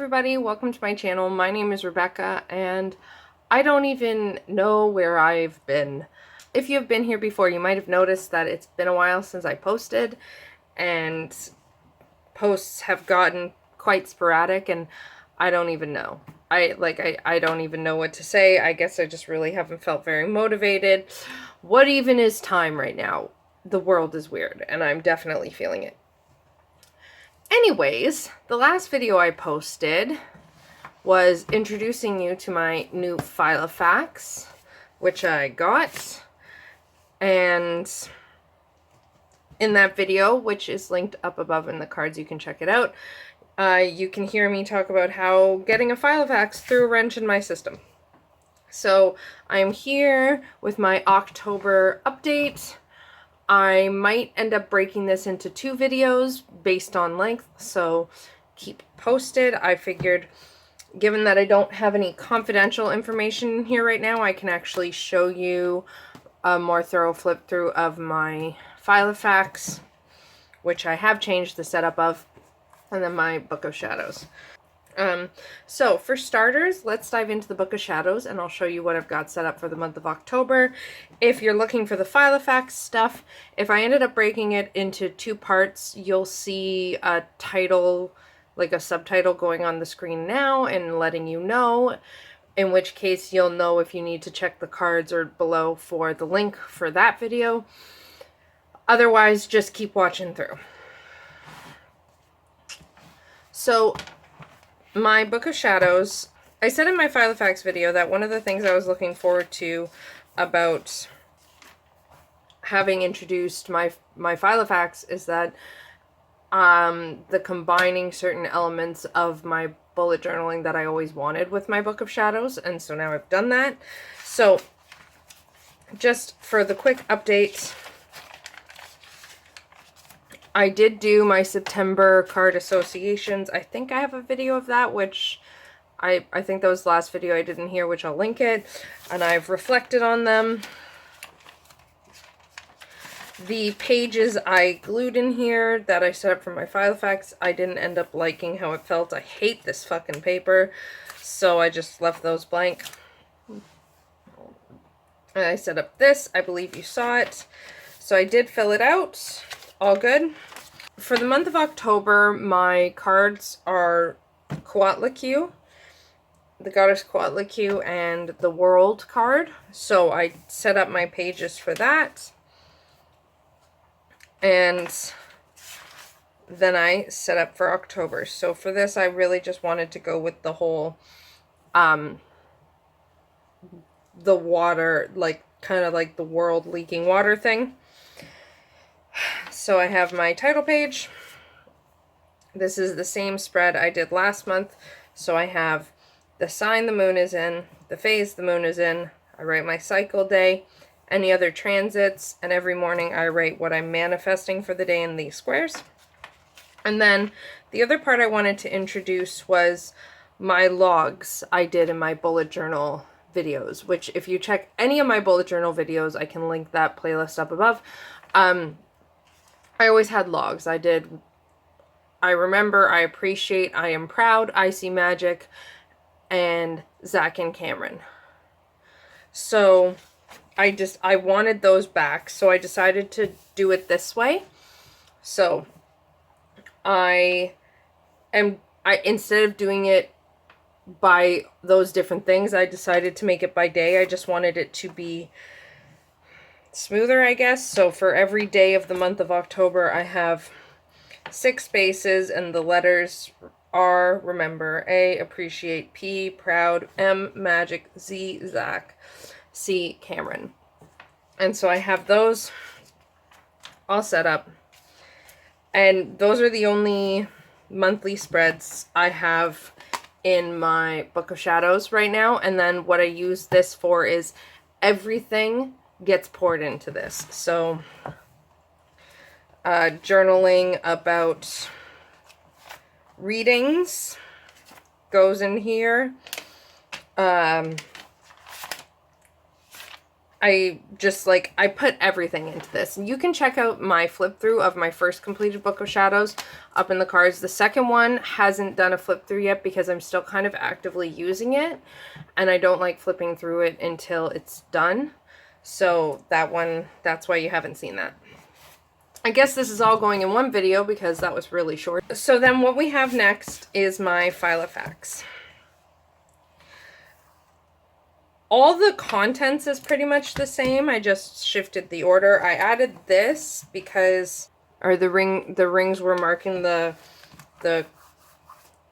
everybody, welcome to my channel. My name is Rebecca and I don't even know where I've been. If you've been here before, you might have noticed that it's been a while since I posted and posts have gotten quite sporadic and I don't even know. I don't even know what to say. I guess I just really haven't felt very motivated. What even is time right now? The world is weird and I'm definitely feeling it. Anyways, the last video I posted was introducing you to my new filofax, which I got. And in that video, which is linked up above in the cards, you can check it out, you can hear me talk about how getting a filofax threw a wrench in my system. So I'm here with my October update. I might end up breaking this into 2 videos based on length, so keep posted. I figured, given that I don't have any confidential information here right now, I can actually show you a more thorough flip through of my filofax, which I have changed the setup of, and then my Book of Shadows. So for starters, let's dive into the Book of Shadows and I'll show you what I've got set up for the month of October. If you're looking for the filofax stuff, if I ended up breaking it into 2 parts, you'll see a title, like a subtitle going on the screen now and letting you know, in which case you'll know if you need to check the cards or below for the link for that video. Otherwise, just keep watching through. So my Book of Shadows, I said in my filofax video that one of the things I was looking forward to about having introduced my filofax is that the combining certain elements of my bullet journaling that I always wanted with my Book of Shadows, and so now I've done that. So just for the quick update, I did do my September card associations. I think I have a video of that, which I think that was the last video I didn't hear, which I'll link it. And I've reflected on them. The pages I glued in here that I set up for my filofax, I didn't end up liking how it felt. I hate this fucking paper. So I just left those blank. And I set up this. I believe you saw it. So I did fill it out. All good. For the month of October, my cards are Coatlicue, the Goddess Coatlicue, and the World card. So I set up my pages for that. And then I set up for October. So for this, I really just wanted to go with the whole, the water, like, kind of like the world leaking water thing. So I have my title page. This is the same spread I did last month. So I have the sign the moon is in, the phase the moon is in. I write my cycle day, any other transits, and every morning I write what I'm manifesting for the day in these squares. And then the other part I wanted to introduce was my logs I did in my bullet journal videos, which if you check any of my bullet journal videos, I can link that playlist up above. I always had logs. I remember, I appreciate, I am proud, I see magic, and Zach and Cameron. So I wanted those back, so I decided to do it this way. So instead of doing it by those different things, I decided to make it by day. I just wanted it to be smoother, I guess. So for every day of the month of October, I have 6 spaces, and the letters are remember, A, appreciate, P, proud, M, magic, Z, Zach, C, Cameron. And so I have those all set up. And those are the only monthly spreads I have in my Book of Shadows right now. And then what I use this for is everything gets poured into this. So journaling about readings goes in here. I I just like, I put everything into this. And you can check out my flip through of my first completed book of shadows up in the cards. The second one hasn't done a flip through yet because I'm still kind of actively using it, and I don't like flipping through it until it's done. So that one, that's why you haven't seen that. I guess this is all going in one video because that was really short. So then what we have next is my filofax. All the contents is pretty much the same. I just shifted the order. I added this because, or the rings were marking the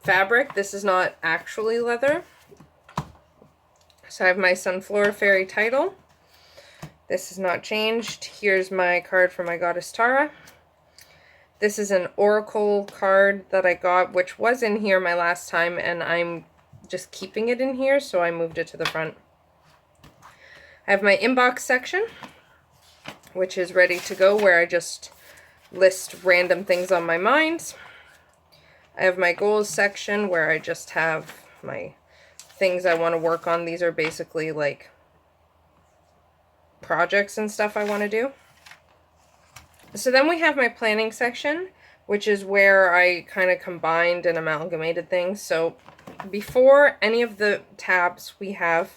fabric. This is not actually leather. So I have my Sunflora Fairy title. This is not changed. Here's my card for my goddess Tara. This is an oracle card that I got, which was in here my last time, and I'm just keeping it in here, so I moved it to the front. I have my inbox section, which is ready to go, where I just list random things on my mind. I have my goals section, where I just have my things I want to work on. These are basically like projects and stuff I want to do. So then we have my planning section, which is where I kind of combined and amalgamated things. So before any of the tabs, we have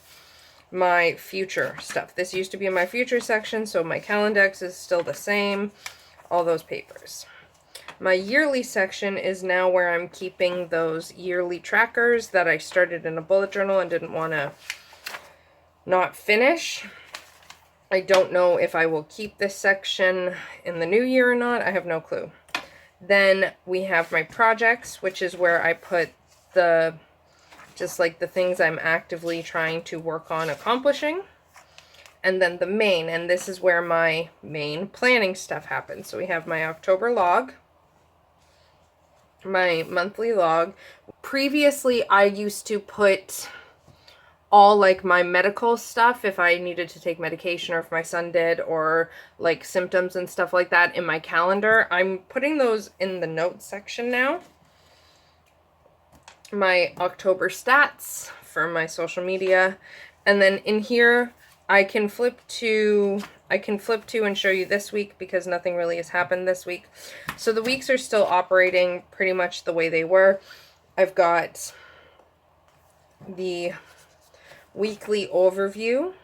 my future stuff. This used to be in my future section, so my Calendex is still the same, all those papers. My yearly section is now where I'm keeping those yearly trackers that I started in a bullet journal and didn't want to not finish. I don't know if I will keep this section in the new year or not. I have no clue. Then we have my projects, which is where I put just like the things I'm actively trying to work on accomplishing. And then the main, and this is where my main planning stuff happens. So we have my October log, my monthly log. Previously, I used to put all like my medical stuff, if I needed to take medication or if my son did, or like symptoms and stuff like that, in my calendar. I'm putting those in the notes section now. My October stats for my social media, and then in here I can flip to and show you this week because nothing really has happened this week. So the weeks are still operating pretty much the way they were. I've got the weekly overview,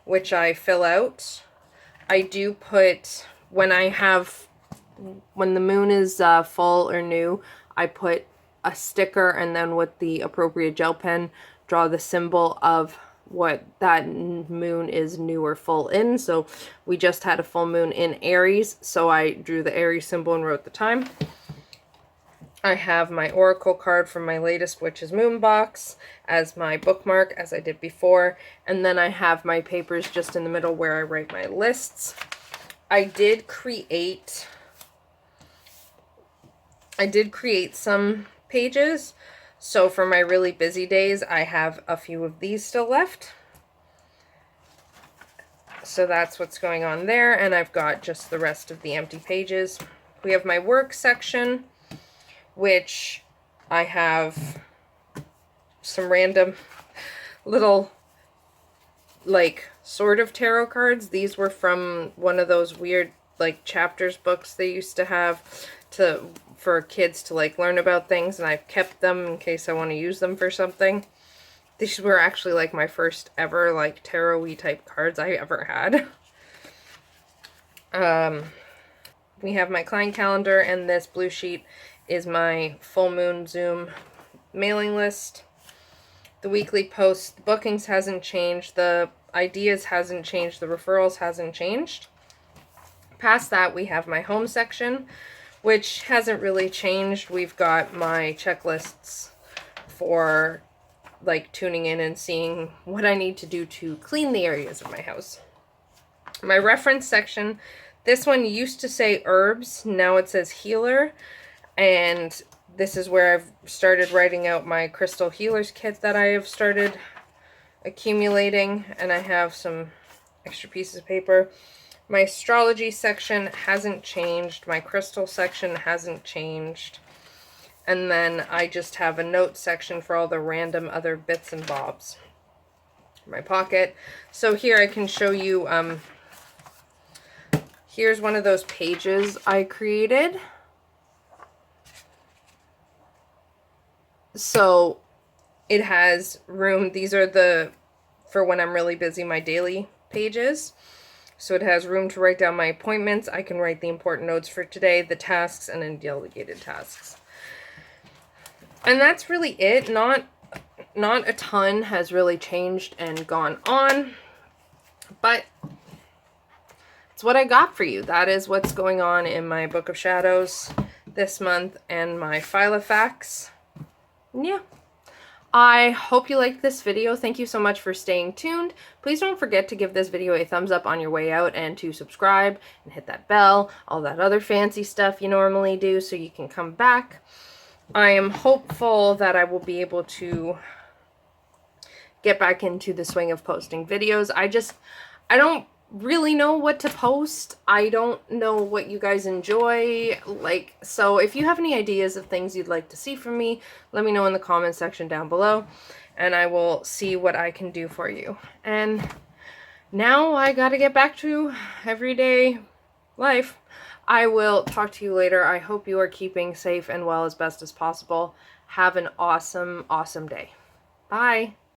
which I fill out. I do put, when the moon is full or new, I put a sticker, and then with the appropriate gel pen, draw the symbol of what that moon is new or full in. So we just had a full moon in Aries, so I drew the Aries symbol and wrote the time. I have my oracle card from my latest Witch's Moon box as my bookmark, as I did before. And then I have my papers just in the middle where I write my lists. I did create some pages. So for my really busy days, I have a few of these still left. So that's what's going on there. And I've got just the rest of the empty pages. We have my work section, which I have some random little, like, sort of tarot cards. These were from one of those weird, like, chapters books they used to have for kids to, like, learn about things, and I've kept them in case I want to use them for something. These were actually, like, my first ever, like, tarot-y type cards I ever had. We have my client calendar, and this blue sheet is my full moon Zoom mailing list. The weekly post, the bookings hasn't changed, the ideas hasn't changed, the referrals hasn't changed. Past that, we have my home section, which hasn't really changed. We've got my checklists for, like, tuning in and seeing what I need to do to clean the areas of my house. My reference section, this one used to say herbs, now it says healer, and this is where I've started writing out my crystal healers kit that I have started accumulating, and I have some extra pieces of paper. My astrology section hasn't changed. My crystal section hasn't changed. And then I just have a note section for all the random other bits and bobs. my pocket. So here I can show you, here's one of those pages I created. So it has room, these are the, for when I'm really busy, my daily pages. So it has room to write down my appointments. I can write the important notes for today, the tasks, and then delegated tasks. And that's really it. Not a ton has really changed and gone on, but it's what I got for you. That is what's going on in my Book of Shadows this month and my filofax. Yeah. I hope you liked this video. Thank you so much for staying tuned. Please don't forget to give this video a thumbs up on your way out and to subscribe and hit that bell, all that other fancy stuff you normally do so you can come back. I am hopeful that I will be able to get back into the swing of posting videos. I don't really know what to post. I don't know what you guys enjoy. So if you have any ideas of things you'd like to see from me, let me know in the comment section down below, and I will see what I can do for you. And now I gotta get back to everyday life. I will talk to you later. I hope you are keeping safe and well as best as possible. Have an awesome, awesome day. Bye.